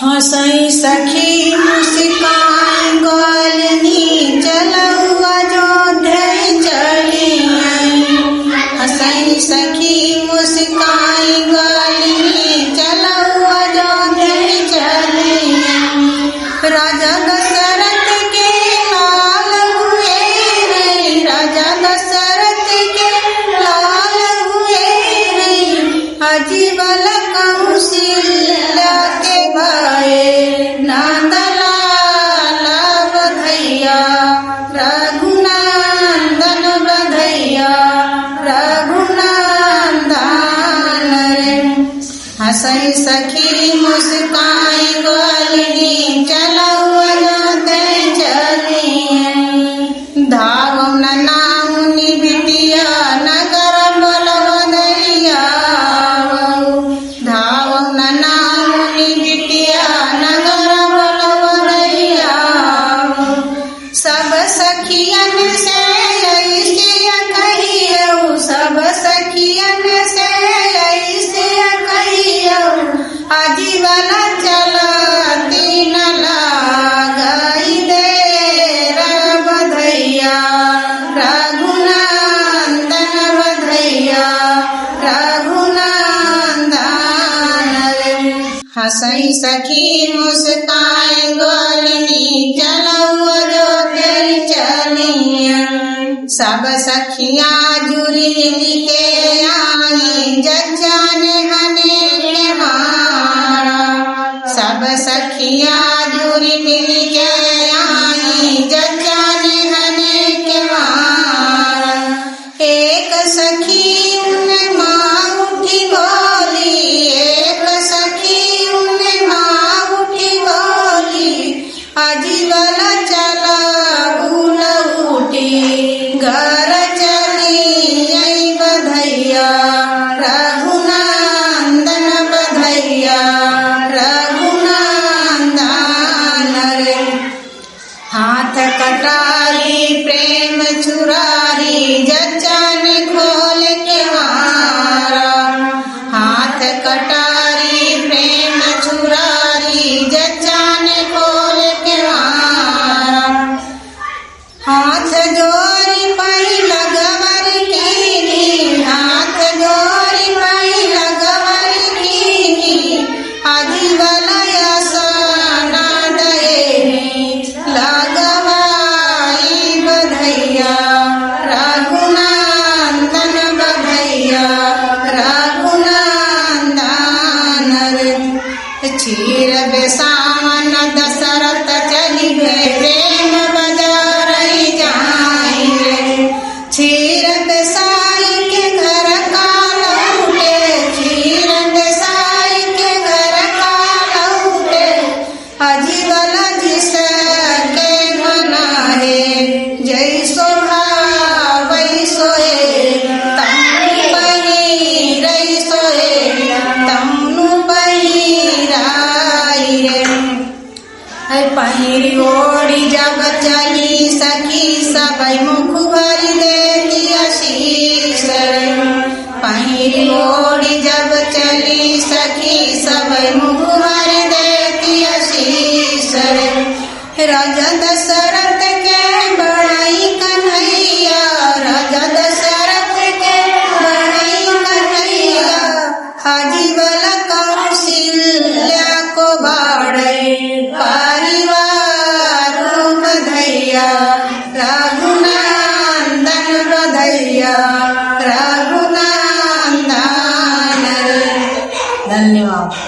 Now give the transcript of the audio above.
हंसई सखी मुस्कान गलनी चलौआ अयोध्या चली आई। हंसई सखी मुस्कान गलनी चलौआ अयोध्या चली आई। राजा दशरथ के लाल हुए रे, राजा दशरथ के लाल हुए रे। अजीबल कौशल्या के भाई नंदलाल बधैया, रघुनंदन बधैया, रघुनंदन रे। हंसई सखी मुस्काई गलनी चलौआ अयोध्या चली आई। धावौ नैना मुनि बिटिया नगर बलवदैया, धावौ नैना मुनि बिटिया नगर बलवदैया। सब सखियन से ऐसे कहियौ, सब सखियन से ऐसे कहियौ। अजीबल चलती न लागई देर बधैया, रघुनंदन बधैया, रघुनंदन रे। हंसई सखी मुस्काई गलनी चलौआ अयोध्या चली आई। सब सखिया जुरी के आई जज्जन हने के मारा। सब सखिया जुरी के आई जज्जन हने के मारा। एक सखी उन माँ उठी बोली, एक सखी उन माँ उठी बोली। अजीबल चला भूल उठी घर चली आई बधैया, रघुनंदन बधैया, रघुनंदन रे। हाथ कटारी प्रेम चुरारी जज्जन खोल के मारा। हाथ कटारी प्रेम चुरारी जज्जन खोल के मारा। हाथ जोरी पाई लगवर कीनी, हाथ जोरी पाई लगवर कीनी। अजीबल यशना दयनी लगवाई बधैया, रघुनंदन बधैया, रघुनंदन रे। क्षीर बेसावन दशरथ चली गए प्रेम बजार जाई रे। क्षीर बेसाई के घर का लौटे, क्षीर बेसाई के घर का लौटे। अजीबल जिसके मनाहे जैसो भावै सोए। तमनु पहिरै सोए, तमनु पहिराई रे। पहिरी ओढ़ी जब चली सखी सबई मुख भरी देती आशीष रे। पहिरी ओढ़ी जब चली सखी सबई मुख भरी देती आशीष रे। राजा दशरथ के बड़ाई कन्हैया, राजा दशरथ के बड़ाई कन्हैया। अजीबल कौशल्या को बाढ़े परिवार बधैया, रघुनंदन बधैया, रघुनंदन रे। धन्यवाद।